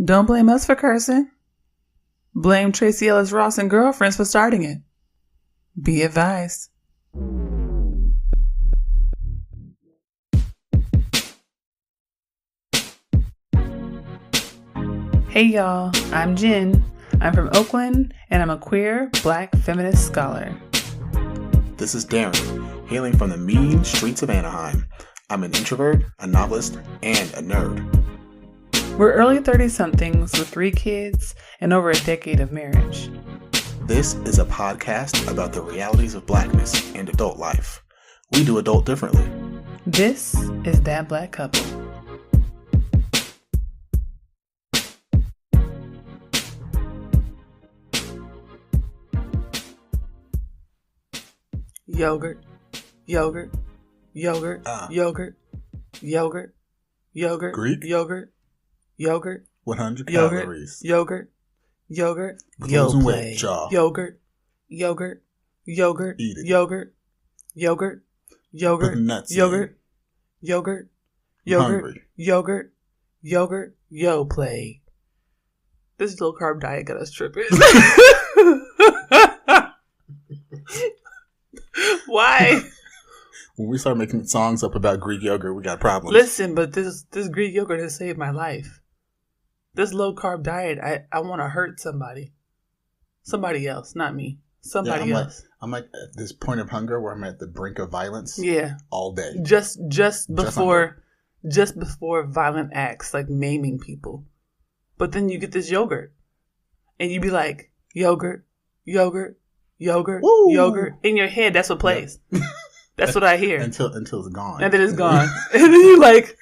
Don't blame us for cursing. Blame Tracy Ellis Ross and girlfriends for starting it. Be advised. Hey y'all, I'm Jenn. I'm from Oakland and I'm a queer Black feminist scholar. This is Daren, hailing from the mean streets of Anaheim. I'm an introvert, a novelist, and a nerd. We're early 30-somethings with 3 kids and over a decade of marriage. This is a podcast about the realities of Blackness and adult life. We do adult differently. This is That Black Couple. Yogurt, yogurt, yogurt, yogurt, yogurt, yogurt, Greek? Yogurt, 100 yogurt, calories. yogurt, Losing play. weight, jaw. Yogurt, Eat it. yogurt, Put nuts in. yogurt, Hungry. yo play. This low carb diet got us tripping. Why? When we start making songs up about Greek yogurt, we got problems. Listen, but this Greek yogurt has saved my life. This low carb diet, I want to hurt somebody. Somebody else, not me. Somebody else. I'm like at this point of hunger where I'm at the brink of violence. Yeah. All day. Just before violent acts like maiming people. But then you get this yogurt. And you be like, yogurt. Woo! Yogurt. In your head, that's what plays. Yep. That's what I hear. Until it's gone. And then it's gone. And then you like,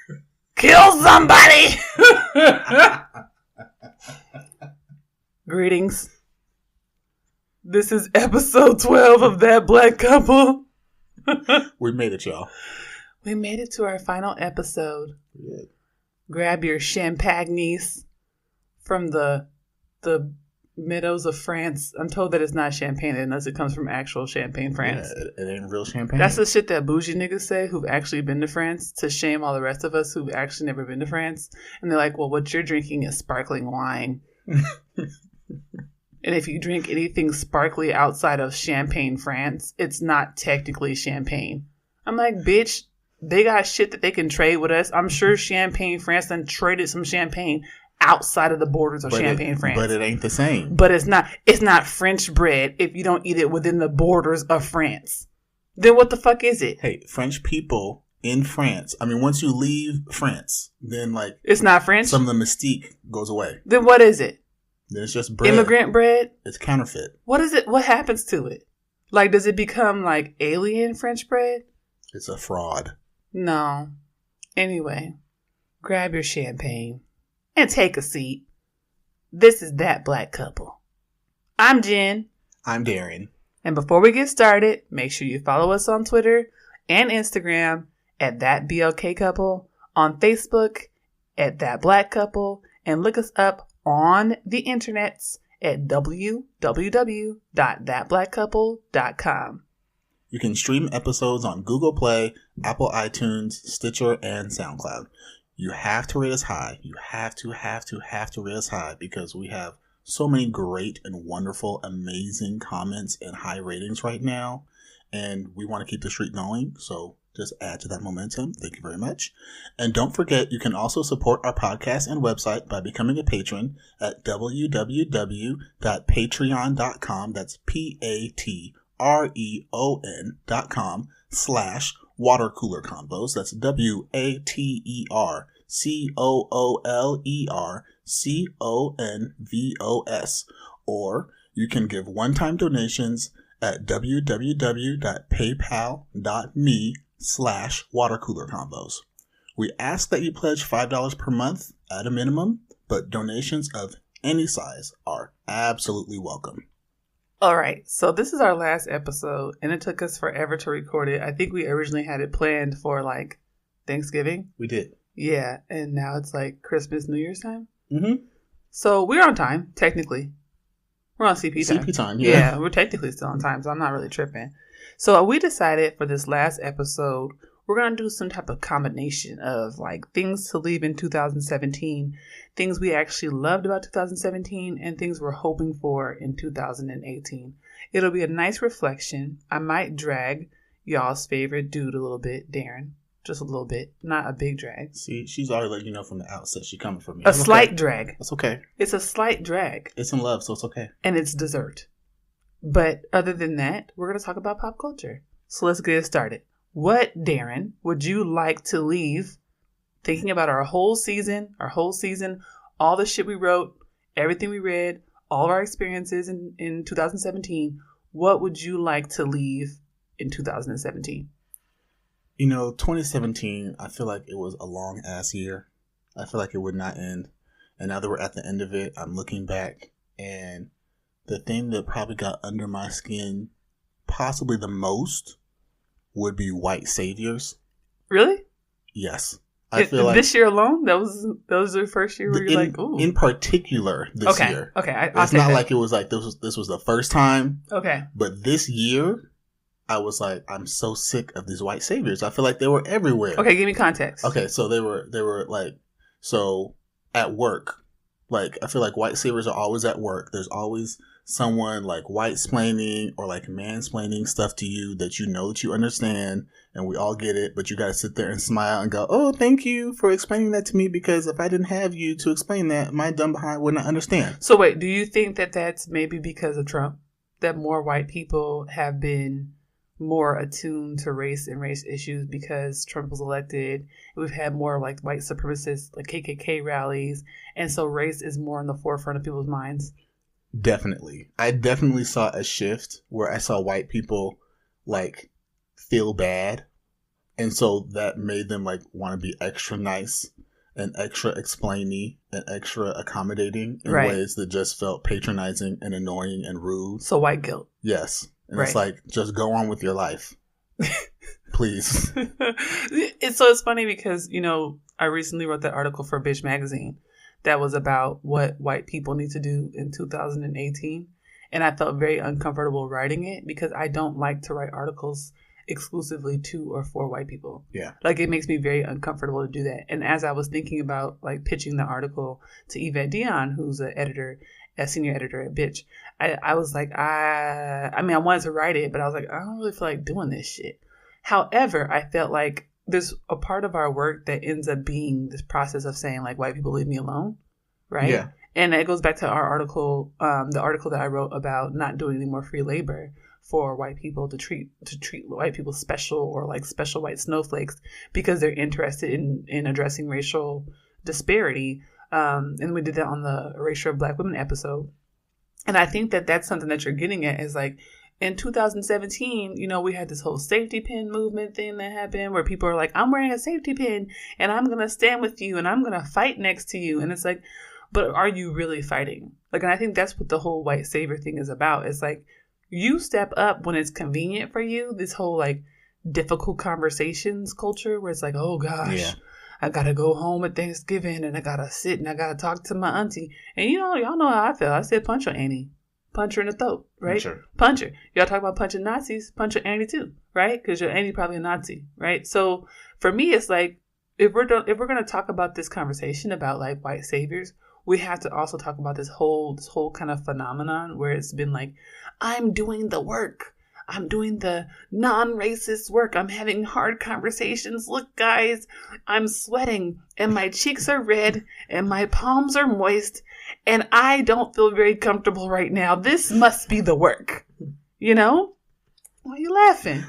kill somebody! Greetings. This is episode 12 of That Black Couple. We made it, y'all. We made it to our final episode. Yeah. Grab your champagnes from the meadows of France. I'm told that it's not champagne unless it comes from actual Champagne, France. Yeah, it ain't real champagne. That's the shit that bougie niggas say who've actually been to France to shame all the rest of us who've actually never been to France. And they're like, well, what you're drinking is sparkling wine. And if you drink anything sparkly outside of Champagne, France, it's not technically champagne. I'm like, bitch, they got shit that they can trade with us. I'm sure Champagne, France then traded some champagne outside of the borders of Champagne, France. But it ain't the same. But it's not French bread if you don't eat it within the borders of France. Then what the fuck is it? Hey, French people in France. I mean, once you leave France, then like it's not French. Some of the mystique goes away. Then what is it? Then it's just bread. Immigrant bread? It's counterfeit. What is it? What happens to it? Like, does it become like alien French bread? It's a fraud. No. Anyway, grab your champagne and take a seat. This is That Black Couple. I'm Jenn. I'm Daren. And before we get started, make sure you follow us on Twitter and Instagram at That BLK Couple, on Facebook at That Black Couple, and look us up on the internets at www.thatblackcouple.com. You can stream episodes on Google Play, Apple iTunes, Stitcher, and SoundCloud. You have to rate us high. You have to rate us high because we have so many great and wonderful, amazing comments and high ratings right now. And we want to keep the streak going. So just add to that momentum. Thank you very much. And don't forget, you can also support our podcast and website by becoming a patron at www.patreon.com. That's patreon.com/watercoolerconvos. That's WATERCOOLERCONVOS. Or you can give one-time donations at www.paypal.me/watercoolerconvos. We ask that you pledge $5 per month at a minimum, but donations of any size are absolutely welcome. All right, so this is our last episode, and it took us forever to record it. I think we originally had it planned for like Thanksgiving. We did. Yeah, and now it's like Christmas, New Year's time. Mm-hmm. So we're on time, technically. We're on CP time. CP time, yeah. Yeah, we're technically still on time, so I'm not really tripping. So we decided for this last episode, we're going to do some type of combination of like things to leave in 2017, things we actually loved about 2017, and things we're hoping for in 2018. It'll be a nice reflection. I might drag y'all's favorite dude a little bit, Daren. Just a little bit. Not a big drag. See, she's already letting you know from the outset she's coming for me. A slight drag. That's okay. It's a slight drag. It's in love, so it's okay. And it's dessert. But other than that, we're going to talk about pop culture. So let's get it started. What, Daren, would you like to leave thinking about our whole season, all the shit we wrote, everything we read, all of our experiences in 2017? What would you like to leave in 2017? 2017, I feel like it was a long ass year. I feel like it would not end. And now that we're at the end of it, I'm looking back, and the thing that probably got under my skin possibly the most would be white saviors. Really? Yes. I feel like this year alone, that was the first year where you're like, ooh. In particular, this year. Okay, it's not like it was like this was the first time. Okay. But this year, I was like, I'm so sick of these white saviors. I feel like they were everywhere. Okay, give me context. Okay, so they were like, so at work, like I feel like white saviors are always at work. There's always someone like white-splaining or like mansplaining stuff to you that that you understand, and we all get it, but you gotta sit there and smile and go, oh, thank you for explaining that to me, because if I didn't have you to explain that, my dumb behind wouldn't understand. So wait, do you think that that's maybe because of Trump, that more white people have been more attuned to race and race issues because Trump was elected? We've had more like white supremacist, like KKK rallies, and so race is more in the forefront of people's minds. Definitely. I definitely saw a shift where I saw white people like feel bad, and so that made them like want to be extra nice and extra explainy and extra accommodating in ways that just felt patronizing and annoying and rude. So white guilt. Yes. And it's like, just go on with your life. Please. It's funny because, I recently wrote that article for Bitch Magazine that was about what white people need to do in 2018. And I felt very uncomfortable writing it because I don't like to write articles exclusively to or for white people. Yeah. Like, it makes me very uncomfortable to do that. And as I was thinking about like pitching the article to Yvette Dion, who's a senior editor at Bitch, I was like, I wanted to write it, but I was like, I don't really feel like doing this shit. However, I felt like there's a part of our work that ends up being this process of saying like, white people leave me alone. Right. Yeah. And it goes back to our article, the article that I wrote about not doing any more free labor for white people to treat white people special, or like special white snowflakes, because they're interested in addressing racial disparity. And we did that on the Erasure of Black Women episode. And I think that that's something that you're getting at, is like, in 2017, we had this whole safety pin movement thing that happened where people are like, I'm wearing a safety pin and I'm going to stand with you and I'm going to fight next to you. And it's like, but are you really fighting? Like, and I think that's what the whole white savior thing is about. It's like, you step up when it's convenient for you. This whole like difficult conversations culture where it's like, oh gosh. Yeah. I gotta go home at Thanksgiving and I gotta sit and I gotta talk to my auntie. And y'all know how I feel. I said punch her Annie. Punch her in the throat, right? Punch her. Y'all talk about punching Nazis, punch her Annie too, right? Because your Annie probably a Nazi, right? So for me, it's like, if we're gonna talk about this conversation about like white saviors, we have to also talk about this whole kind of phenomenon where it's been like, I'm doing the work. I'm doing the non-racist work. I'm having hard conversations. Look, guys, I'm sweating and my cheeks are red and my palms are moist and I don't feel very comfortable right now. This must be the work. Why are you laughing?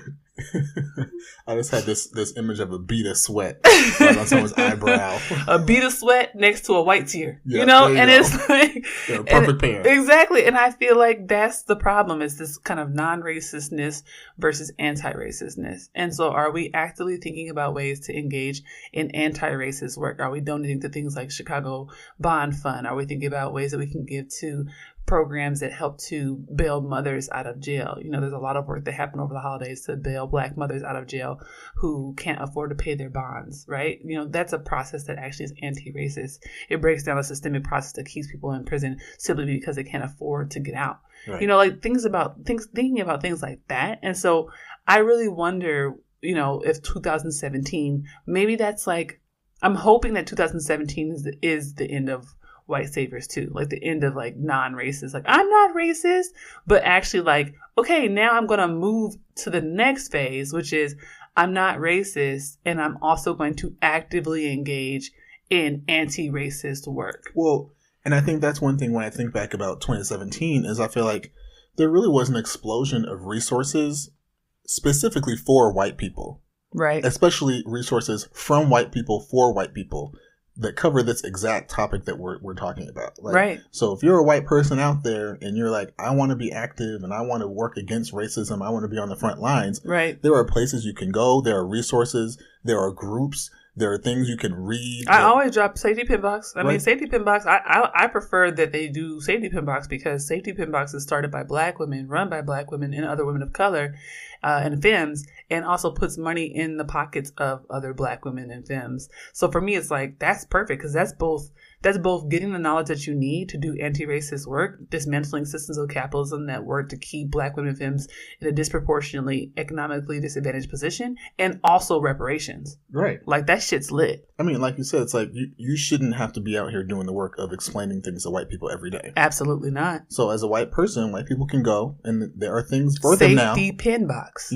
I just had this image of a bead of sweat right on someone's eyebrow. A bead of sweat next to a white tear. Yeah, and it's like, they're a perfect pair. Exactly. And I feel like that's the problem, is this kind of non-racistness versus anti-racistness. And so are we actively thinking about ways to engage in anti-racist work? Are we donating to things like Chicago Bond Fund? Are we thinking about ways that we can give to programs that help to bail mothers out of jail? There's a lot of work that happened over the holidays to bail Black mothers out of jail who can't afford to pay their bonds, right? That's a process that actually is anti-racist. It breaks down a systemic process that keeps people in prison simply because they can't afford to get out. Right. Thinking about things like that. And so I really wonder, if 2017, maybe that's like, I'm hoping that 2017 is the end of white saviors too, like the end of like non-racist, like I'm not racist, but actually like, okay, now I'm going to move to the next phase, which is I'm not racist, and I'm also going to actively engage in anti-racist work. Well, and I think that's one thing when I think back about 2017 is I feel like there really was an explosion of resources specifically for white people. Right. Especially resources from white people for white people that cover this exact topic that we're talking about. Like, right. So if you're a white person out there and you're like, I want to be active and I want to work against racism, I want to be on the front lines. Right. There are places you can go. There are resources. There are groups. There are things you can read. I always drop safety pin box. I mean, Right. safety pin box. I prefer that they do safety pin box because safety pin box is started by Black women, run by Black women and other women of color and femmes, and also puts money in the pockets of other Black women and femmes. So for me, it's like that's perfect because that's both getting the knowledge that you need to do anti-racist work, dismantling systems of capitalism that work to keep Black women and femmes in a disproportionately economically disadvantaged position, and also reparations. Right. Like that shit's lit. I mean, like you said, it's like you shouldn't have to be out here doing the work of explaining things to white people every day. Absolutely not. So as a white person, white people can go, and there are things for them now. Safety pin box.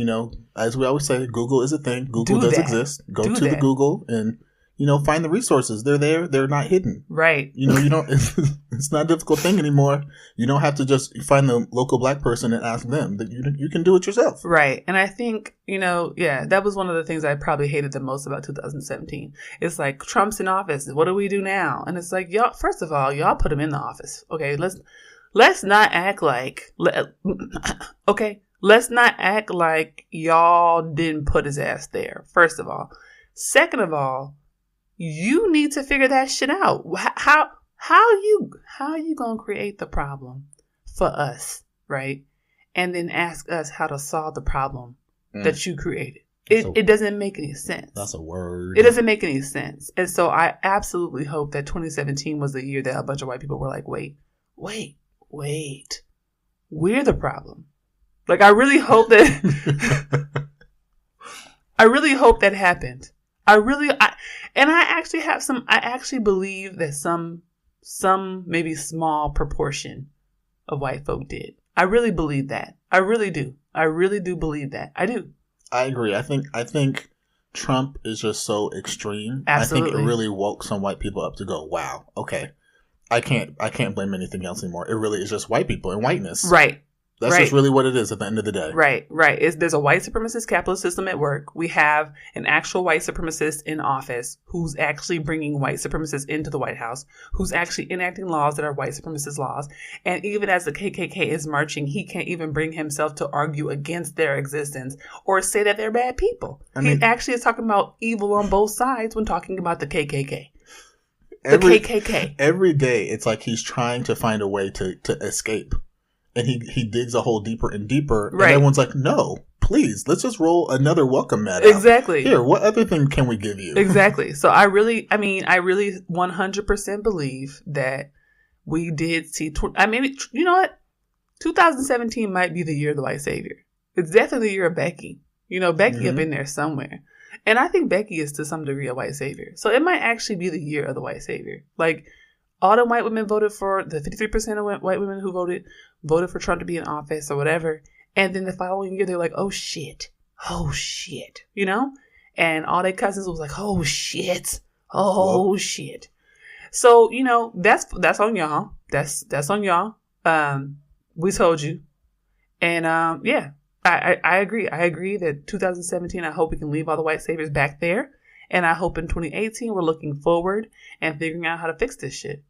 As we always say, Google is a thing. Google does exist. Go to the Google and find the resources. They're there. They're not hidden. Right. You don't. It's not a difficult thing anymore. You don't have to just find the local Black person and ask them. That you can do it yourself. Right. And I think that was one of the things I probably hated the most about 2017. It's like Trump's in office. What do we do now? And it's like, y'all. First of all, y'all put him in the office. Okay. Let's not act like. Okay. Let's not act like y'all didn't put his ass there. First of all. Second of all, you need to figure that shit out. How you gonna create the problem for us, right? And then ask us how to solve the problem that you created. It doesn't make any sense. That's a word. It doesn't make any sense. And so I absolutely hope that 2017 was the year that a bunch of white people were like, wait. We're the problem. Like I really hope that happened. I actually believe that some maybe small proportion of white folk did. I really believe that. I really do. I really do believe that. I do. I agree. I think Trump is just so extreme. Absolutely. I think it really woke some white people up to go, wow, okay. I can't blame anything else anymore. It really is just white people and whiteness. Right. That's just really what it is at the end of the day. Right. There's a white supremacist capitalist system at work. We have an actual white supremacist in office who's actually bringing white supremacists into the White House, who's actually enacting laws that are white supremacist laws. And even as the KKK is marching, he can't even bring himself to argue against their existence or say that they're bad people. He actually is talking about evil on both sides when talking about the KKK. KKK. Every day, it's like he's trying to find a way to escape. And he digs a hole deeper and deeper. Right. And everyone's like, no, please, let's just roll another welcome mat out. Exactly. Here, what other thing can we give you? Exactly. So I really 100% believe that we did see, you know what? 2017 might be the year of the white savior. It's definitely the year of Becky. Becky up in there somewhere. And I think Becky is to some degree a white savior. So it might actually be the year of the white savior. Like, all the white women voted for, the 53% of white women who voted for Trump to be in office or whatever. And then the following year, they're like, oh shit. And all their cousins was like, oh shit. Shit. So, that's on y'all. That's on y'all. We told you. And, I agree. I agree that 2017, I hope we can leave all the white saviors back there. And I hope in 2018, we're looking forward and figuring out how to fix this shit.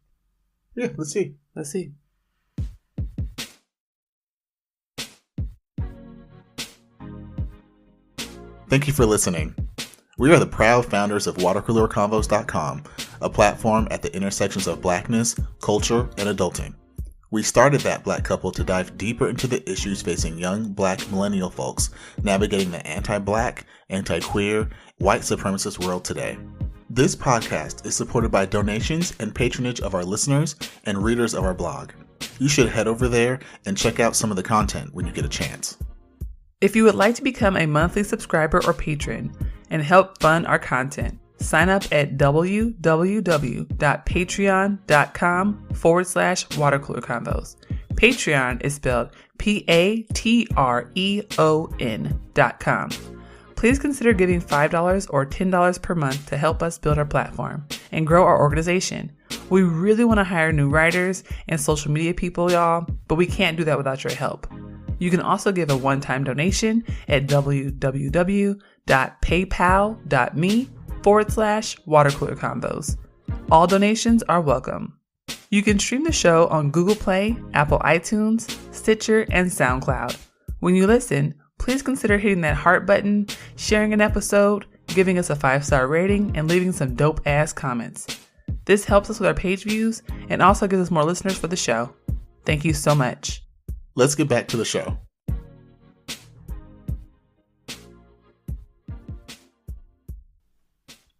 Yeah, let's see. Thank you for listening. We are the proud founders of watercoolerconvos.com, a platform at the intersections of Blackness, culture, and adulting. We started that Black couple to dive deeper into the issues facing young Black millennial folks navigating the anti-Black, anti-queer, white supremacist world today. This podcast is supported by donations and patronage of our listeners and readers of our blog. You should head over there and check out some of the content when you get a chance. If you would like to become a monthly subscriber or patron and help fund our content, sign up at www.patreon.com/watercoolerconvos. Patreon is spelled Patreon.com. Please consider giving $5 or $10 per month to help us build our platform and grow our organization. We really want to hire new writers and social media people, y'all, but we can't do that without your help. You can also give a one-time donation at www.paypal.me/watercoolerconvos. All donations are welcome. You can stream the show on Google Play, Apple iTunes, Stitcher, and SoundCloud. When you listen, please consider hitting that heart button, sharing an episode, giving us a 5-star rating, and leaving some dope-ass comments. This helps us with our page views and also gives us more listeners for the show. Thank you so much. Let's get back to the show.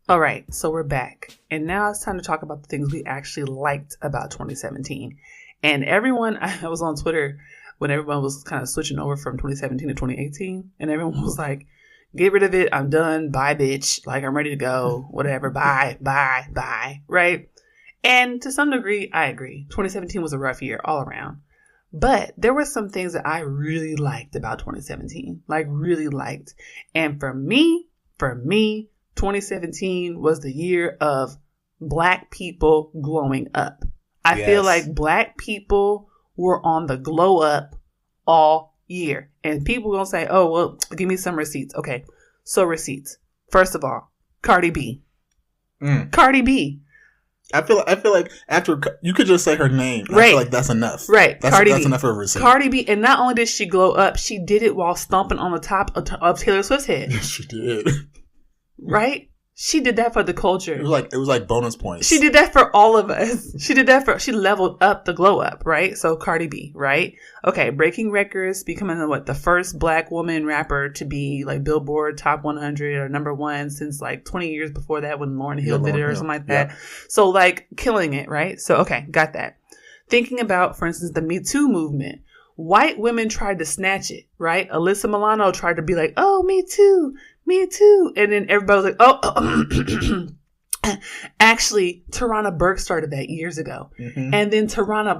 All right, so we're back. And now it's time to talk about the things we actually liked about 2017. And everyone, I was on Twitter when everyone was kind of switching over from 2017 to 2018. And everyone was like, get rid of it. I'm done. Bye, bitch. Like, I'm ready to go. Whatever. Bye. Right? And to some degree, I agree. 2017 was a rough year all around. But there were some things that I really liked about 2017. Like, really liked. And for me, 2017 was the year of Black people glowing up. I feel like Black people were on the glow up all year. And people gonna say, oh, well, give me some receipts. Okay, so receipts. First of all, Cardi B. Cardi B. I feel like after you could just say her name. Right. I feel like that's enough. Right. That's enough of a receipt. Cardi B, and not only did she glow up, she did it while stomping on the top of Taylor Swift's head. Yes, she did. Right? She did that for the culture. It was like bonus points. She did that for all of us. She leveled up the glow up, right? So Cardi B, right? Okay, breaking records, becoming the first Black woman rapper to be like Billboard Top 100 or number 1 since like 20 years before that when Lauryn Hill did it or something like that. So like killing it, right? So okay, got that. Thinking about, for instance, the Me Too movement. White women tried to snatch it, right? Alyssa Milano tried to be like, oh, me too. Me too. And then everybody was like, oh. Actually, Tarana Burke started that years ago. Mm-hmm. And then Tarana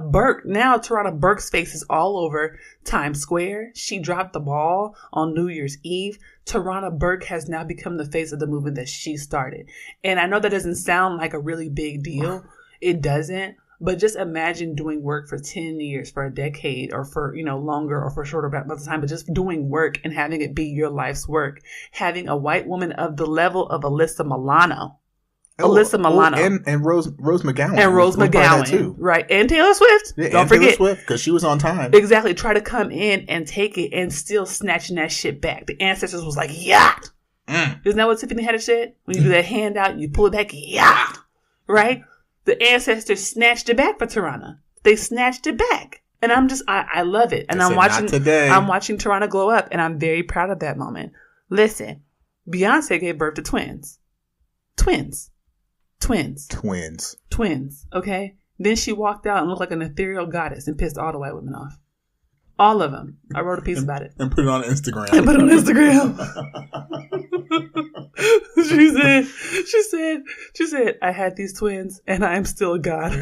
Burke's face is all over Times Square. She dropped the ball on New Year's Eve. Tarana Burke has now become the face of the movement that she started. And I know that doesn't sound like a really big deal. It doesn't. But just imagine doing work for 10 years, for a decade, or for, longer or for a shorter amount of time, but just doing work and having it be your life's work. Having a white woman of the level of Alyssa Milano. And Rose McGowan. And Rose McGowan, too. Right. And Taylor Swift. Yeah, Don't forget. Taylor Swift, because she was on time. Exactly. Try to come in and take it and still snatching that shit back. The ancestors was like, yeah. Isn't that what Tiffany Haddish said? When you do that hand out, you pull it back, yeah. Right? The ancestors snatched it back for Tarana. They snatched it back. And I love it. And I'm watching Tarana glow up, and I'm very proud of that moment. Listen, Beyonce gave birth to twins. Twins. Okay? Then she walked out and looked like an ethereal goddess and pissed all the white women off. All of them. I wrote a piece about it. And put it on Instagram. She said, I had these twins and I am still a god.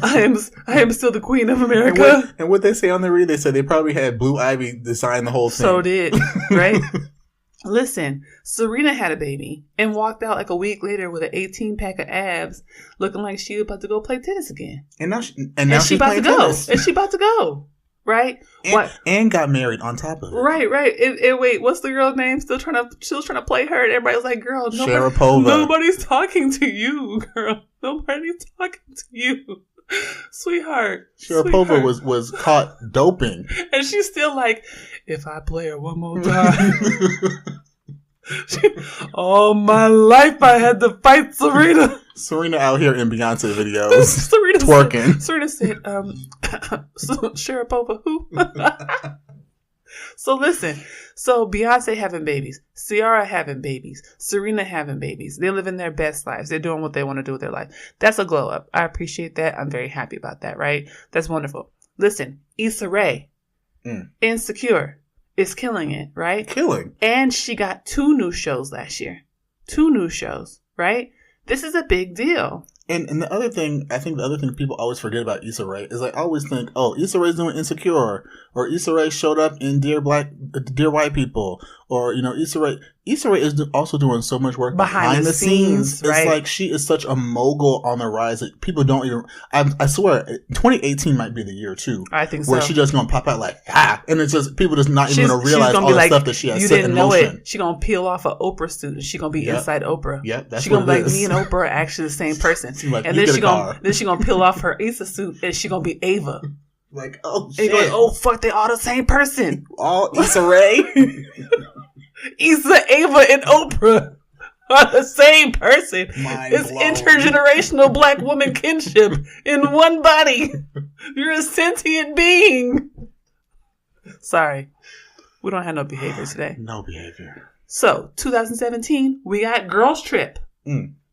I am still the queen of America. And what they say on the read, they said they probably had Blue Ivy design the whole thing. So did, right? Listen, Serena had a baby and walked out like a week later with an 18-pack of abs, looking like she was about to go play tennis again. And now she's playing tennis. And she about to go. Right? And got married on top of it. Right. And wait, what's the girl's name? Still trying to play her. And everybody's like, girl, nobody's talking to you, girl. Nobody's talking to you. Sweetheart. Sharapova was caught doping. And she's still like, if I play her one more time. All my life I had to fight Serena. Serena out here in Beyonce videos. Twerking. Serena said, Sharapova who? So listen. So Beyonce having babies. Ciara having babies. Serena having babies. They're living their best lives. They're doing what they want to do with their life. That's a glow up. I appreciate that. I'm very happy about that, right? That's wonderful. Listen. Issa Rae. Insecure. is killing it, right? Killing. And she got 2 new shows last year. 2 new shows, right? This is a big deal. And the other thing, I think the other thing people always forget about Issa Rae is I always think, oh, Issa Rae's doing Insecure, or Issa Rae showed up in Dear White People, or, Issa Rae is also doing so much work behind the scenes. Right? It's like she is such a mogul on the rise that people don't even, I swear, 2018 might be the year too. I think so. Where she's just going to pop out like, and it's just, people just not even going to realize all the stuff that she has you set didn't in know motion. It. She's going to peel off an Oprah suit and she's going to be inside Oprah. Yep, that's she's what going to it be like, is. me and Oprah are actually the same person. Like, and then she's going to peel off her Issa suit and she's going to be Ava. Like, oh shit. And you're like, oh fuck, they all the same person. All Issa Rae? Issa, Ava, and Oprah are the same person. It's intergenerational black woman kinship in one body. You're a sentient being. Sorry. We don't have no behavior today. No behavior. So, 2017, we got Girls Trip.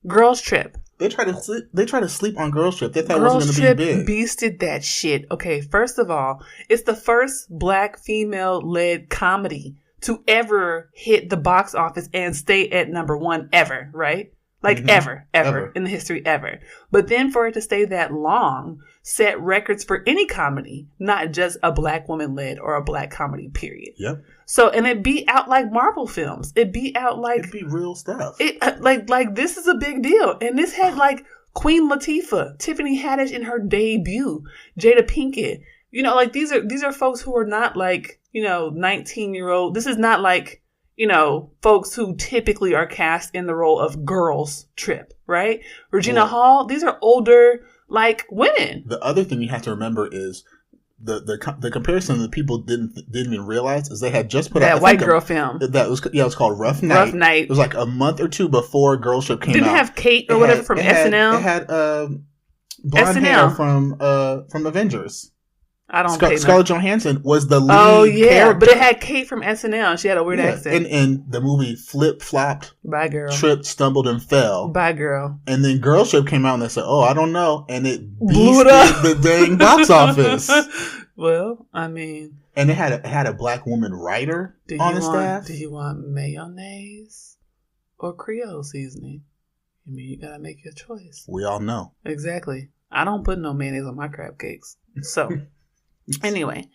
Girls Trip. They try to sleep on Girls Trip. They thought it wasn't going to be big. Girls Trip beasted that shit. Okay, first of all, it's the first black female-led comedy to ever hit the box office and stay at number 1 ever, right? Like ever in the history ever. But then for it to stay that long, set records for any comedy, not just a black woman-led or a black comedy, period. Yep. So, and it beat out like Marvel films. It beat out like... It be real stuff. Like this is a big deal. And this had like Queen Latifah, Tiffany Haddish in her debut, Jada Pinkett. Like these are folks who are not like, 19-year-old. This is not like, folks who typically are cast in the role of Girls Trip, right? Regina Hall, these are older, like, women. The other thing you have to remember is the comparison that people didn't even realize is they had just put out that white girl film. That was, it was called Rough Night. Rough Night. It was like a month or 2 before Girls Trip came out. Didn't have Kate or whatever from SNL? It had blonde hair from Avengers. I don't pay Scarlett Johansson was the lead character. But it had Kate from SNL. And she had a weird accent. And the movie flip-flopped. Bye, girl. Tripped, stumbled, and fell. Bye, girl. And then Girls Trip came out and they said, oh, I don't know. And it blew it up. The dang box office. Well, I mean. And it had a black woman writer on the staff. Do you want mayonnaise or Creole seasoning? I mean, you gotta make your choice. We all know. Exactly. I don't put no mayonnaise on my crab cakes. So... Anyway,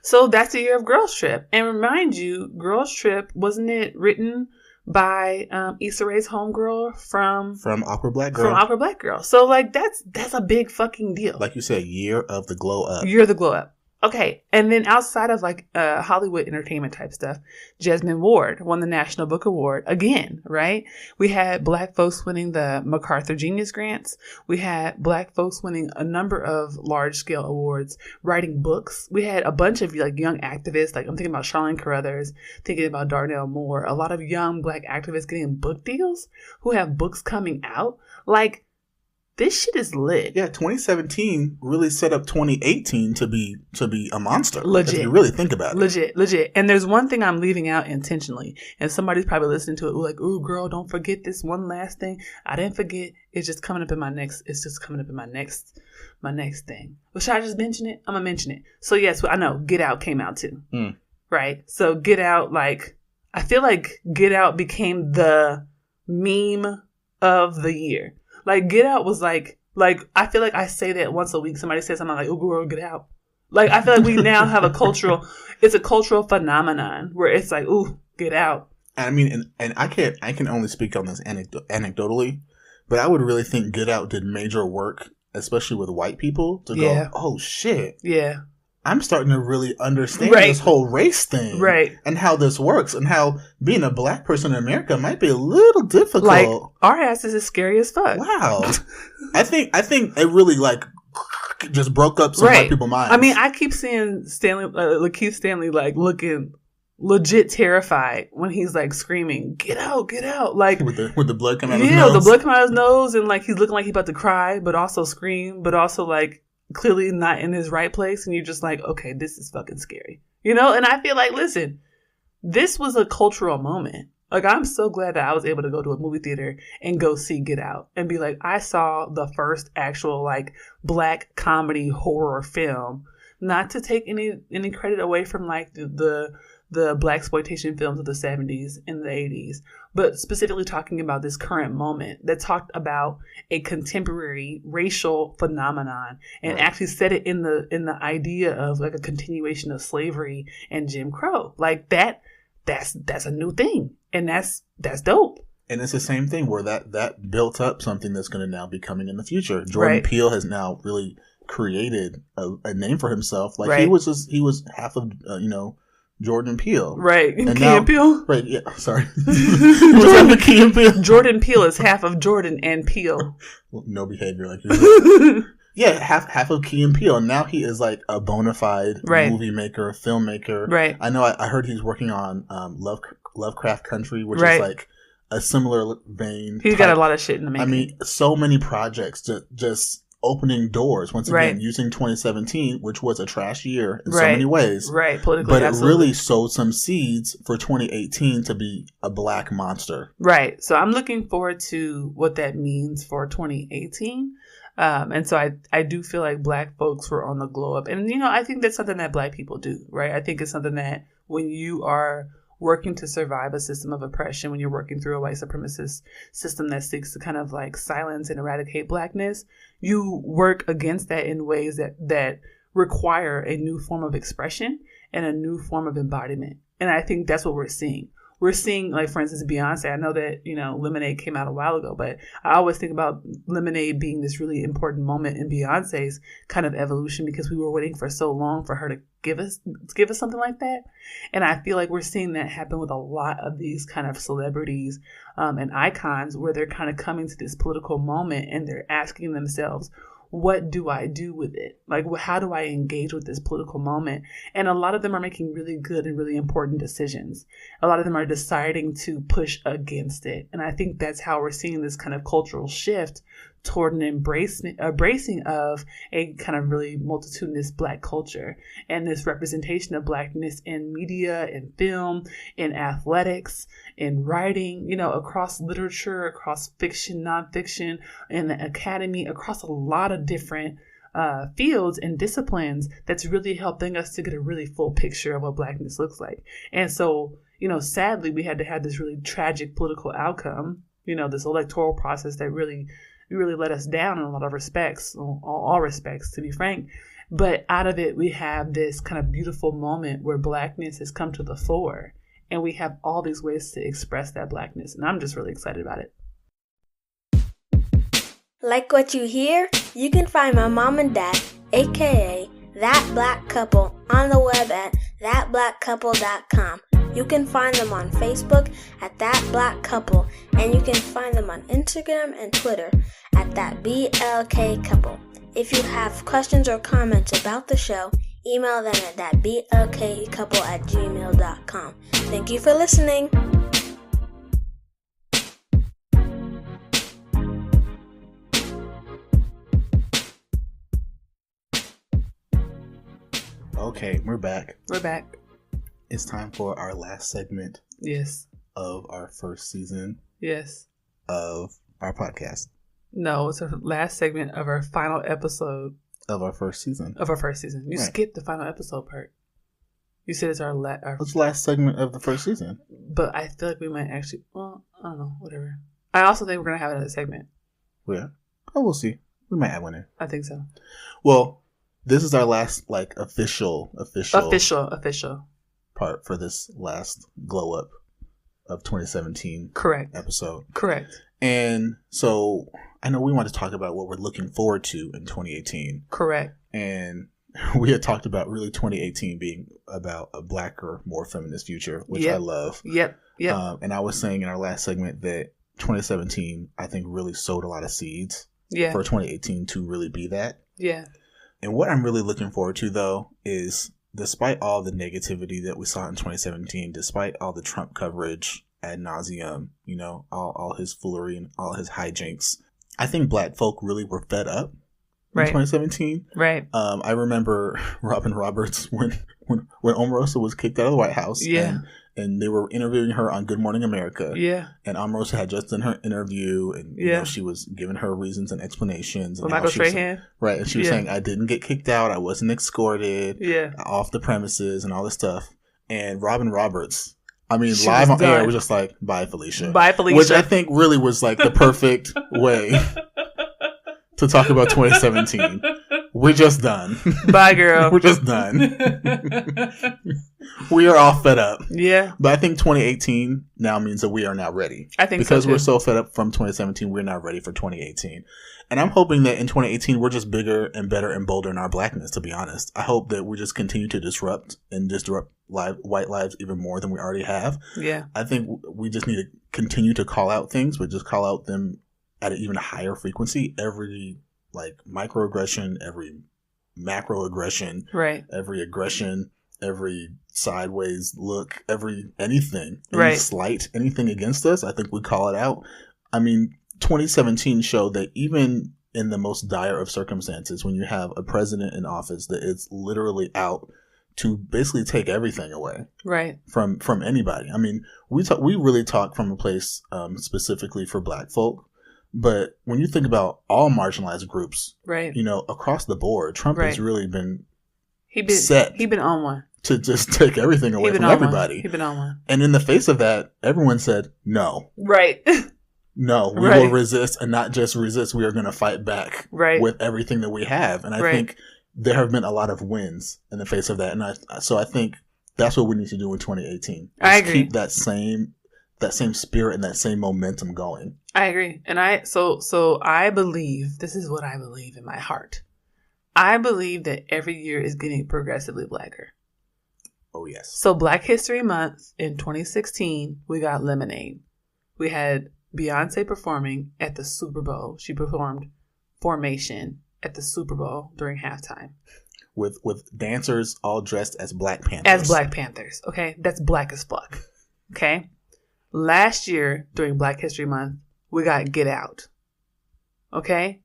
so that's the year of Girls Trip. And remind you, Girls Trip, wasn't it written by Issa Rae's homegirl from Awkward Black Girl? From Awkward Black Girl. So, like, that's a big fucking deal. Like you said, year of the glow up. Year of the glow up. Okay, and then outside of like Hollywood entertainment type stuff, Jesmyn Ward won the National Book Award again, right? We had black folks winning the MacArthur Genius Grants. We had black folks winning a number of large scale awards, writing books. We had a bunch of like young activists, like I'm thinking about Charlene Carruthers, thinking about Darnell Moore, a lot of young black activists getting book deals who have books coming out. Like, this shit is lit. Yeah, 2017 really set up 2018 to be a monster. Legit. If you really think about it. Legit. And there's one thing I'm leaving out intentionally. And somebody's probably listening to it like, ooh, girl, don't forget this one last thing. I didn't forget. It's just coming up in my next thing. Well, should I just mention it? I'm going to mention it. So yes, I know Get Out came out too. Right? So Get Out, like, I feel like Get Out became the meme of the year. Like, Get Out was like, I feel like I say that once a week. Somebody says something like, oh, girl, get out. Like, I feel like we now have it's a cultural phenomenon where it's like, ooh, get out. I mean, and I can only speak on this anecdotally, but I would really think Get Out did major work, especially with white people, to go, oh, shit. Yeah. I'm starting to really understand this whole race thing. Right. And how this works and how being a black person in America might be a little difficult. Like, our asses is scary as fuck. Wow. I think it really, like, just broke up some white people's minds. I mean, I keep seeing Lakeith Stanley, like, looking legit terrified when he's, like, screaming, get out, get out. Like, with the blood coming out of his nose? Yeah, the blood coming out of his nose, and, like, he's looking like he's about to cry, but also scream, but also, like, clearly not in his right place, and you're just like, okay, this is fucking scary, you know? And I feel like, listen, this was a cultural moment. Like, I'm so glad that I was able to go to a movie theater and go see Get Out and be like, I saw the first actual, like, black comedy horror film. Not to take any credit away from, like, the the blaxploitation films of the 70s and the 80s, but specifically talking about this current moment that talked about a contemporary racial phenomenon and actually set it in the idea of like a continuation of slavery and Jim Crow. Like that's a new thing, and that's dope. And it's the same thing where that built up something that's going to now be coming in the future. Jordan Peele has now really created a name for himself. Like he was half of Jordan Peele, right? And Key and Peele, right? Yeah, sorry. Jordan Key and Peele. Jordan Peele is half of Jordan and Peele. Well, no behavior like you. Yeah, half of Key and Peele, and now he is like a bona fide movie maker, filmmaker. Right. I know. I heard he's working on Lovecraft Country, which is like a similar vein. He's got a lot of shit in the making. I mean, so many projects just opening doors. Once again, using 2017, which was a trash year in so many ways. Right, politically, but it really sowed some seeds for 2018 to be a black monster. Right. So I'm looking forward to what that means for 2018. And so I do feel like black folks were on the glow up. And, I think that's something that black people do, right? I think it's something that when you are working to survive a system of oppression, when you're working through a white supremacist system that seeks to kind of like silence and eradicate blackness, you work against that in ways that require a new form of expression and a new form of embodiment. And I think that's what we're seeing. We're seeing, like, for instance, Beyonce. I know that, Lemonade came out a while ago, but I always think about Lemonade being this really important moment in Beyonce's kind of evolution because we were waiting for so long for her to give us something like that. And I feel like we're seeing that happen with a lot of these kind of celebrities and icons where they're kind of coming to this political moment and they're asking themselves, what do I do with it? Like, how do I engage with this political moment? And a lot of them are making really good and really important decisions. A lot of them are deciding to push against it. And I think that's how we're seeing this kind of cultural shift toward an embracing of a kind of really multitudinous black culture and this representation of blackness in media, in film, in athletics, in writing, across literature, across fiction, nonfiction, in the academy, across a lot of different fields and disciplines that's really helping us to get a really full picture of what blackness looks like. And so, sadly, we had to have this really tragic political outcome, this electoral process that really let us down in a lot of respects, all respects, to be frank. But out of it, we have this kind of beautiful moment where blackness has come to the fore, and we have all these ways to express that blackness. And I'm just really excited about it. Like what you hear? You can find my mom and dad, aka That Black Couple, on the web at thatblackcouple.com. You can find them on Facebook at That Black Couple, and you can find them on Instagram and Twitter at That BLK Couple. If you have questions or comments about the show, email them at thatblkcouple@gmail.com. Thank you for listening. Okay, we're back. We're back. It's time for our last segment. Yes. Of our first season. Yes. Of our podcast. No, it's our last segment of our final episode. Of our first season. You skipped the final episode part. You said it's our It's the last segment of the first season. But I feel like we might actually, I don't know, whatever. I also think we're going to have another segment. Yeah. Oh, we'll see. We might have one in. I think so. Well, this is our last, official part for this last glow up of 2017 episode. Correct. And so I know we want to talk about what we're looking forward to in 2018. Correct. And we had talked about really 2018 being about a blacker, more feminist future, which I love. Yep. And I was saying in our last segment that 2017, I think, really sowed a lot of seeds for 2018 to really be that. Yeah. And what I'm really looking forward to, though, is despite all the negativity that we saw in 2017, despite all the Trump coverage ad nauseum, all his foolery and all his hijinks, I think black folk really were fed up in 2017. Right. I remember Robin Roberts when Omarosa was kicked out of the White House. Yeah. And they were interviewing her on Good Morning America. Yeah. And Omarosa had just done her interview, and she was giving her reasons and explanations. With Michael Strahan? Right. And she was saying, I didn't get kicked out. I wasn't escorted off the premises and all this stuff. and Robin Roberts. I mean, She live was on air, done. was just like, bye, Felicia. Bye, Felicia. Which I think really was like the perfect way to talk about 2017. We're just done. Bye, girl. We're just done. We are all fed up. Yeah. But I think 2018 now means that we are now ready. I think because so, too. we're so fed up from 2017, we're now ready for 2018. And I'm hoping that in 2018, we're just bigger and better and bolder in our blackness, to be honest. I hope that we just continue to disrupt white lives even more than we already have. Yeah. I think we just need to continue to call out things, but just call out them at an even higher frequency. Every microaggression, every macroaggression, right? Every aggression, every sideways look, anything, right? Slight, anything against us, I think we call it out. I mean, 2017 showed that even in the most dire of circumstances, when you have a president in office that is literally out to basically take everything away, right, from anybody. I mean, we really talk from a place specifically for Black folk, but when you think about all marginalized groups, right, across the board, Trump has really been set. He been on one to just take everything away from everybody. He been on one, and in the face of that, everyone said no. Right. No, we will resist, and not just resist. We are going to fight back with everything that we have. And I think there have been a lot of wins in the face of that. And so I think that's what we need to do in 2018. I agree. Keep that same spirit and that same momentum going. I agree. And so I believe, this is what I believe in my heart. I believe that every year is getting progressively blacker. Oh, yes. So Black History Month in 2016, we got Lemonade. We had Beyonce performing at the Super Bowl. She performed Formation at the Super Bowl during halftime. With dancers all dressed as Black Panthers. Okay? That's black as fuck. Okay? Last year, during Black History Month, we got Get Out. Okay?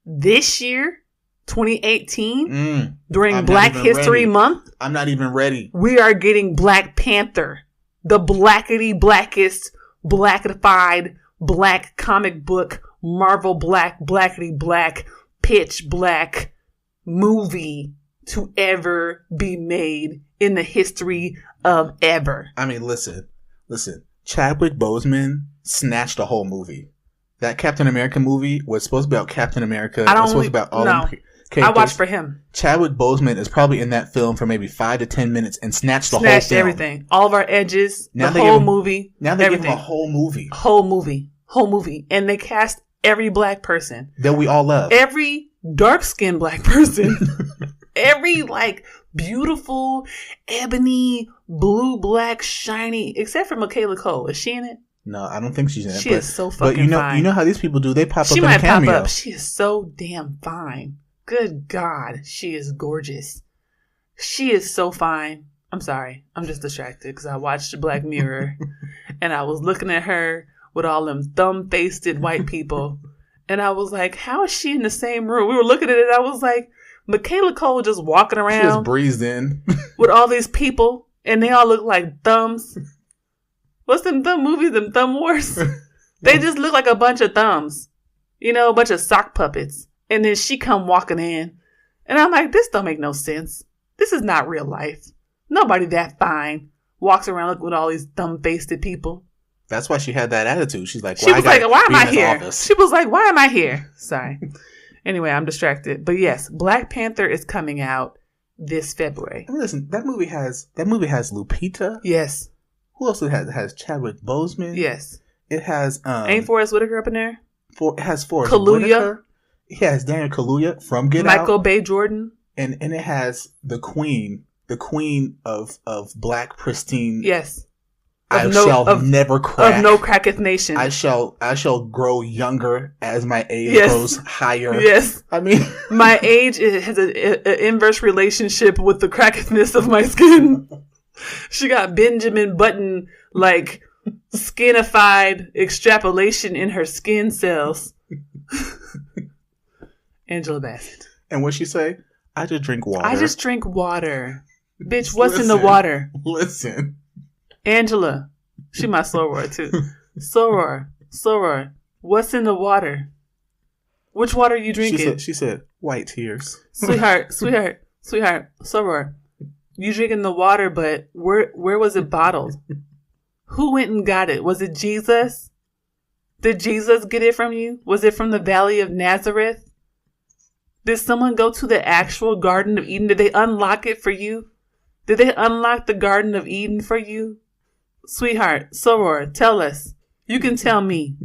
This year, 2018, during Black History Month, I'm not even ready. We are getting Black Panther. The blackety blackest, blackified, black comic book, Marvel black, blackety black, pitch black movie to ever be made in the history of ever. I mean, listen. Chadwick Boseman snatched a whole movie. That Captain America movie was supposed to be about Captain America. It was supposed to be about all them characters. I watched for him. Chadwick Boseman is probably in that film for maybe 5 to 10 minutes and snatched the whole film. Everything. All of our edges. Now the whole movie. Now they give him a whole movie. Whole movie. And they cast every black person. That we all love. Every dark-skinned black person. Every beautiful, ebony, blue, black, shiny, except for Michaela Cole. Is she in it? No, I don't think she's in it. She is so fucking fine. You know how these people do? They pop up in a cameo. She might pop up. She is so damn fine. Good God, she is gorgeous. She is so fine. I'm sorry. I'm just distracted because I watched Black Mirror and I was looking at her with all them thumb-faced white people. And I was like, how is she in the same room? We were looking at it and I was like, Michaela Cole just walking around. She just breezed in. with all these people and they all look like thumbs. What's them thumb movies? Them Thumb Wars? They just look like a bunch of thumbs. A bunch of sock puppets. And then she come walking in. And I'm like, this don't make no sense. This is not real life. Nobody that fine walks around looking with all these thumb-faced people. That's why she had that attitude. She's like, why am I here? She was like, why am I here? Sorry. Anyway, I'm distracted. But yes, Black Panther is coming out this February. I mean, listen, that movie has Lupita. Yes. Who else it has Chadwick Boseman. Yes. It has ain't Forrest Whitaker up in there? It has Forrest Whitaker. It has Daniel Kaluuya from Get Out. Michael B. Jordan. And it has the queen of black pristine. Yes. Never crack. Of no cracketh nation. I shall grow younger as my age grows higher. Yes. I mean, my age has an inverse relationship with the crackethness of my skin. She got Benjamin Button skinified extrapolation in her skin cells. Angela Bassett. And what'd she say? I just drink water. Bitch, what's in the water? Listen. Angela. She my soror too. Soror. What's in the water? Which water are you drinking? She said white tears. Sweetheart. Soror. You drinking the water, but where was it bottled? Who went and got it? Was it Jesus? Did Jesus get it from you? Was it from the Valley of Nazareth? Did someone go to the actual Garden of Eden? Did they unlock it for you? Did they unlock the Garden of Eden for you? Sweetheart, Soror, tell us. You can tell me.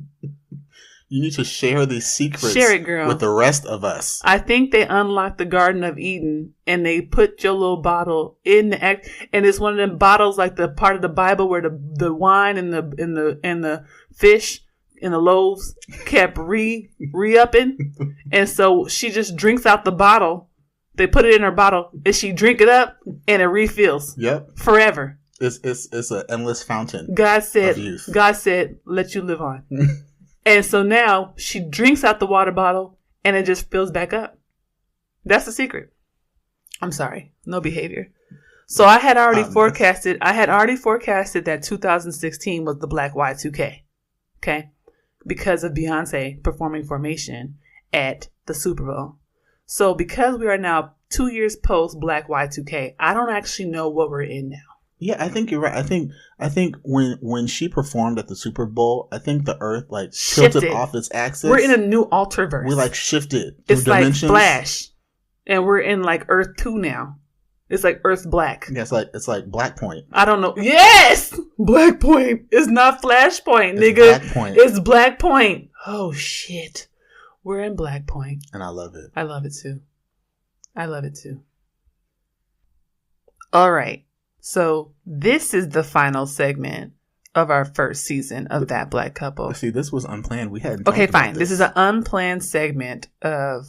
You need to share these secrets Share it, girl. with the rest of us. I think they unlocked the Garden of Eden and they put your little bottle in the act, and it's one of them bottles like the part of the Bible where the wine and the fish and the loaves kept re-upping. And so she just drinks out the bottle. They put it in her bottle and she drink it up and it refills. Yep. Forever. It's an endless fountain. God said, let you live on. And so now she drinks out the water bottle and it just fills back up. That's the secret. I'm sorry. No behavior. So I had already forecasted that 2016 was the Black Y2K. Okay. Because of Beyonce performing Formation at the Super Bowl. So because we are now 2 years post Black Y2K, I don't actually know what we're in now. Yeah, I think you're right. I think when she performed at the Super Bowl, I think the Earth like tilted off its axis. We're in a new alterverse. We like shifted. It's dimensions. Like Flash, and we're in like Earth 2 now. It's like Earth Black. Yeah, it's like Black Point. I don't know. Yes, Black Point. It's not Flashpoint, nigga. Black Point. It's Black Point. Oh shit, we're in Black Point, and I love it. I love it too. I love it too. All right. So this is the final segment of our first season of That Black Couple. See, this was unplanned. We hadn't. Okay, fine. This is an unplanned segment of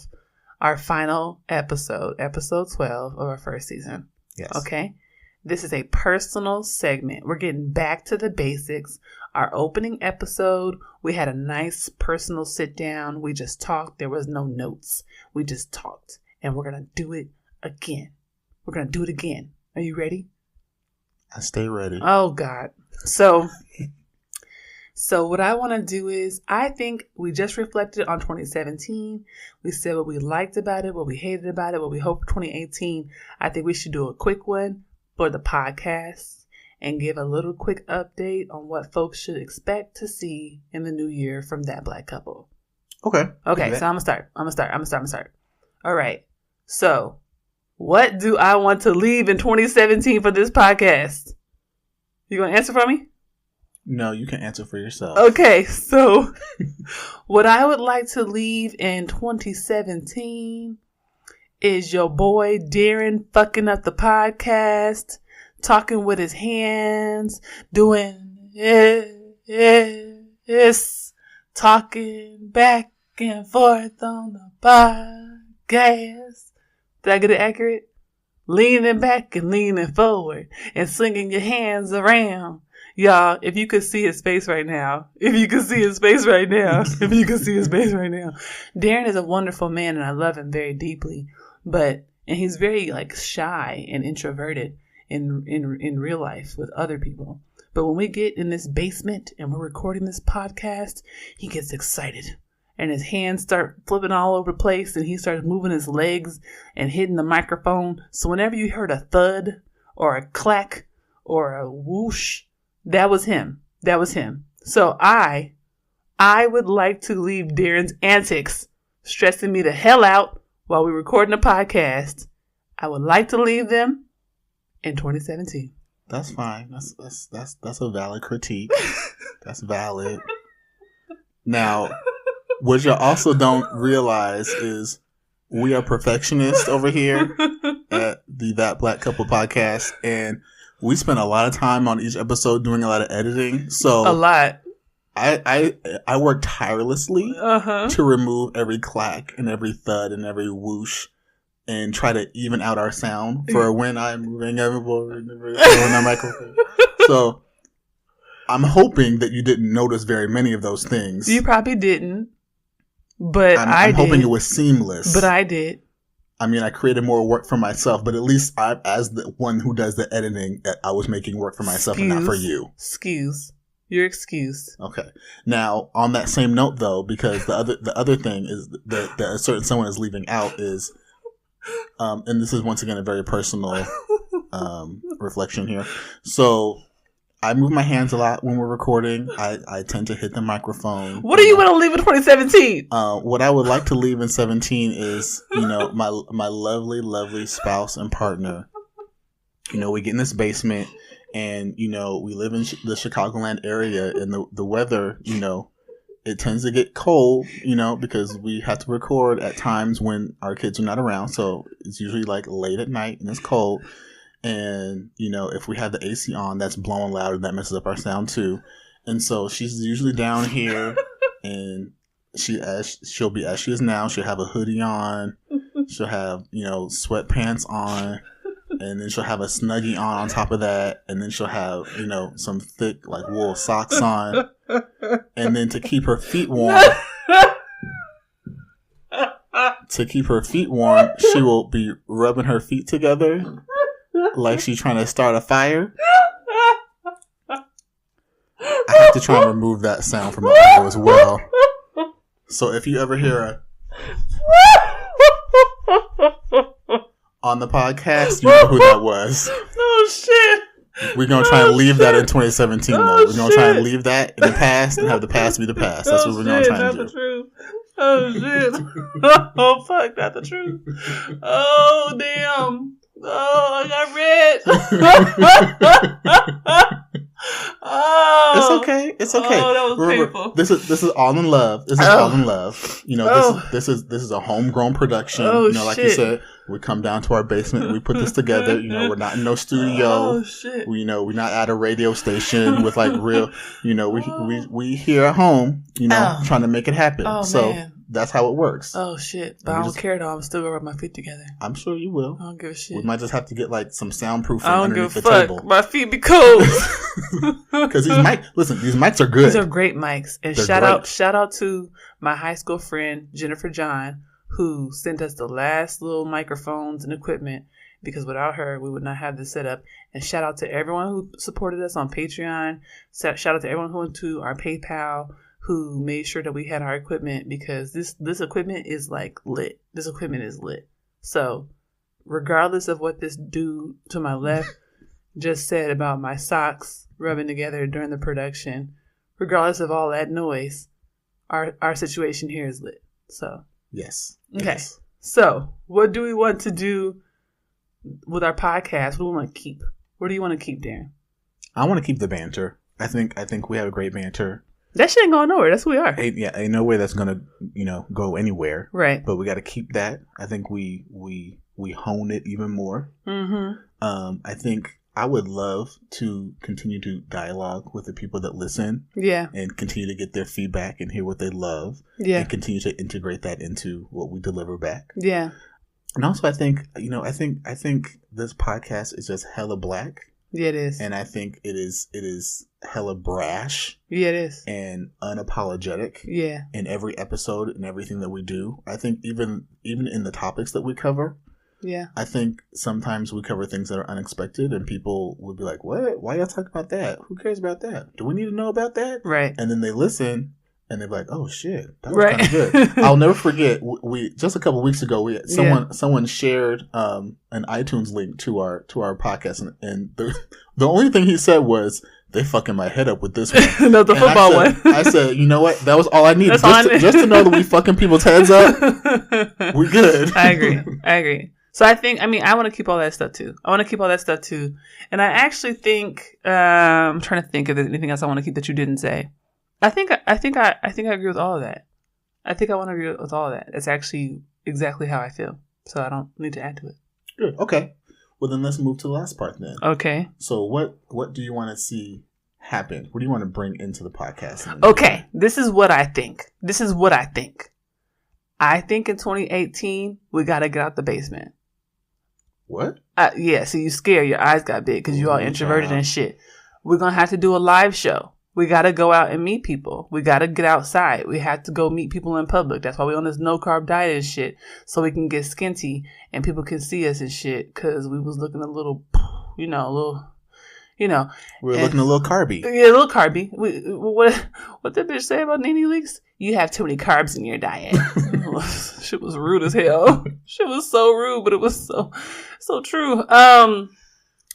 our final episode 12 of our first season. Yes. Okay. This is a personal segment. We're getting back to the basics. Our opening episode, we had a nice personal sit down. We just talked. There was no notes. We just talked. And we're going to do it again. We're going to do it again. Are you ready? I stay ready. Oh, God. So what I want to do is, I think we just reflected on 2017. We said what we liked about it, what we hated about it, what we hope for 2018. I think we should do a quick one for the podcast and give a little quick update on what folks should expect to see in the new year from That Black Couple. Okay. Okay, so I'm going to start. All right. So what do I want to leave in 2017 for this podcast? You going to answer for me? No, you can answer for yourself. Okay, so what I would like to leave in 2017 is your boy Daren fucking up the podcast, talking with his hands, doing this, talking back and forth on the podcast. Did I get it accurate? Leaning back and leaning forward and swinging your hands around. Y'all, if you could see his face right now, Daren is a wonderful man and I love him very deeply, and he's very like shy and introverted in real life with other people. But when we get in this basement and we're recording this podcast, he gets excited. And his hands start flipping all over the place and he starts moving his legs and hitting the microphone. So whenever you heard a thud or a clack or a whoosh, that was him. So I would like to leave Daren's antics stressing me the hell out while we're recording a podcast. I would like to leave them in 2017. That's fine. That's a valid critique. That's valid. Now, what you also don't realize is we are perfectionists over here at the That Black Couple podcast, and we spend a lot of time on each episode doing a lot of editing. So a lot. I work tirelessly to remove every clack and every thud and every whoosh and try to even out our sound for when I'm moving on our microphone. So I'm hoping that you didn't notice very many of those things. You probably didn't. But I'm hoping it was seamless. But I did. I mean, I created more work for myself, but at least I, as the one who does the editing, I was making work for myself and not for you. Excuse. You're excused. Okay. Now, on that same note, though, because the other thing is that a certain someone is leaving out is, and this is once again a very personal reflection here. So I move my hands a lot when we're recording. I tend to hit the microphone. What do you want to leave in 2017? What I would like to leave in 17 is, my lovely, lovely spouse and partner. We get in this basement and, we live in the Chicagoland area, and the weather, it tends to get cold, because we have to record at times when our kids are not around. So it's usually like late at night and it's cold. And, if we have the AC on, that's blowing loud and that messes up our sound too. And so she's usually down here and she'll be as she is now. She'll have a hoodie on. She'll have, sweatpants on. And then she'll have a Snuggie on top of that. And then she'll have, some thick like wool socks on. And then to keep her feet warm, she will be rubbing her feet together like she's trying to start a fire. I have to try and remove that sound from the audio as well. So if you ever hear a on the podcast, you know who that was. Oh shit. We're going to try and leave that in 2017 though. We're going to try and leave that in the past and have the past be the past. That's what we're going to try and do. Not the truth. Oh shit. Oh fuck, not the truth. Oh damn. Oh, I got red. Oh, it's okay. It's okay. Oh, that was Remember, painful. This is all in love. All in love. This is a homegrown production. Like shit. you said, we come down to our basement and we put this together. We're not in no studio. Oh shit. We're not at a radio station with like real. We here at home. Trying to make it happen. Oh, so. Man. That's how it works. Oh shit! But I don't care though. I'm still gonna rub my feet together. I'm sure you will. I don't give a shit. We might just have to get like some soundproofing I don't underneath give the a fuck. table. My feet be cold. Because these mics are good. These are great mics. And shout out to my high school friend Jennifer John, who sent us the last little microphones and equipment. Because without her, we would not have this set up. And shout out to everyone who supported us on Patreon. Shout out to everyone who went to our PayPal, who made sure that we had our equipment, because this equipment is like lit. This equipment is lit. So regardless of what this dude to my left just said about my socks rubbing together during the production, regardless of all that noise, our situation here is lit. So yes. Okay. Yes. So what do we want to do with our podcast? What do we want to keep? What do you want to keep, Darren? I want to keep the banter. I think we have a great banter. That shit ain't going nowhere. That's who we are. Ain't no way that's gonna go anywhere. Right. But we got to keep that. I think we hone it even more. Mm-hmm. I think I would love to continue to dialogue with the people that listen. Yeah. And continue to get their feedback and hear what they love. Yeah. And continue to integrate that into what we deliver back. Yeah. And also, I think this podcast is just hella black. Yeah, it is. And I think it is hella brash. Yeah, it is. And unapologetic. Yeah. In every episode and everything that we do. I think even in the topics that we cover. Yeah. I think sometimes we cover things that are unexpected and people would be like, what? Why y'all talk about that? Who cares about that? Do we need to know about that? Right. And then they listen and they're like, oh shit, that was right. kind of good. I'll never forget, we just a couple weeks ago, someone shared an iTunes link to our podcast and the only thing he said was, they fucking my head up with this one. No, the and football one. I said, you know what? That was all I needed. Just to know that we fucking people's heads up. We're good. I agree. So I want to keep all that stuff too. And I actually think, I'm trying to think if there's anything else I want to keep that you didn't say. I think I agree with all of that. I think I want to agree with all of that. It's actually exactly how I feel. So I don't need to add to it. Good. Okay. Well, then let's move to the last part then. Okay. So what do you want to see happen? What do you want to bring into the podcast? Okay. This is what I think. I think in 2018, we got to get out the basement. What? Yeah. So you scared. Your eyes got big because you all introverted and shit. We're going to have to do a live show. We got to go out and meet people. We got to get outside. We have to go meet people in public. That's why we on this no carb diet and shit. So we can get skinty and people can see us and shit. Cause we was looking a little, we were looking a little carby. Yeah, a little carby. What did bitch say about Nene Leaks? You have too many carbs in your diet. Shit was rude as hell. Shit was so rude, but it was so true.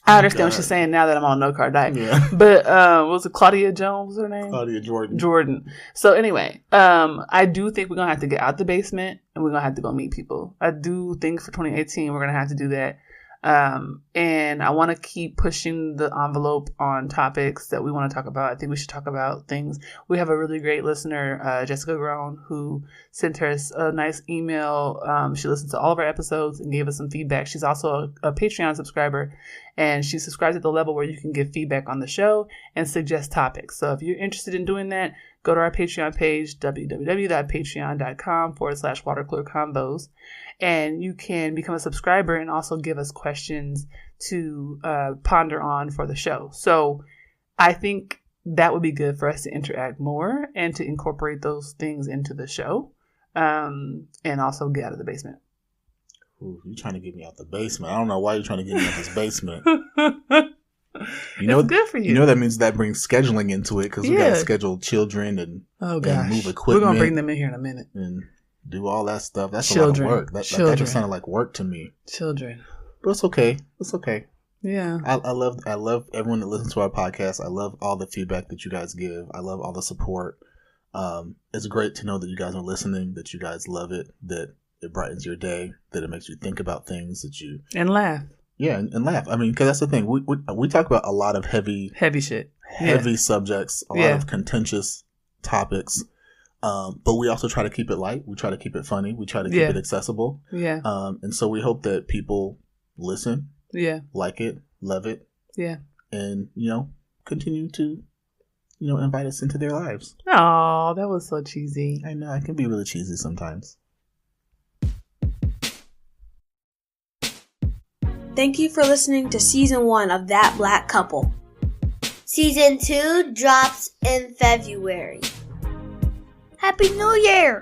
I understand what she's saying now that I'm on no carb diet. Yeah. But what was it Claudia Jones, her name? Claudia Jordan. Jordan. So anyway, I do think we're gonna have to get out the basement and we're gonna have to go meet people. I do think for 2018 we're gonna have to do that. And I want to keep pushing the envelope on topics that we want to talk about. I think we should talk about things. We have a really great listener, Jessica Grown, who sent us a nice email. She listened to all of our episodes and gave us some feedback. She's also a Patreon subscriber, and she subscribes at the level where you can give feedback on the show and suggest topics. So if you're interested in doing that, go to our Patreon page, www.patreon.com/watercoolercombos. And you can become a subscriber and also give us questions to ponder on for the show. So I think that would be good for us to interact more and to incorporate those things into the show, and also get out of the basement. Ooh, you're trying to get me out the basement. I don't know why you're trying to get me out this basement. It's good for you. You know that means that brings scheduling into it because we got to schedule children and move equipment. We're going to bring them in here in a minute. And do all that stuff. That's children. A lot of work. That just sounded like work to me. Children. But it's okay. It's okay. Yeah. I love everyone that listens to our podcast. I love all the feedback that you guys give. I love all the support. It's great to know that you guys are listening, that you guys love it, that it brightens your day, that it makes you think about things, that you... And laugh. Yeah, and laugh. I mean, because that's the thing. We talk about a lot of heavy shit. Heavy subjects, a lot of contentious topics. But we also try to keep it light. We try to keep it funny. We try to keep it accessible. Yeah. And so we hope that people listen. Yeah. Like it, love it. Yeah. And, continue to, invite us into their lives. Oh, that was so cheesy. I know. I can be really cheesy sometimes. Thank you for listening to Season 1 of That Black Couple. Season 2 drops in February. Happy New Year!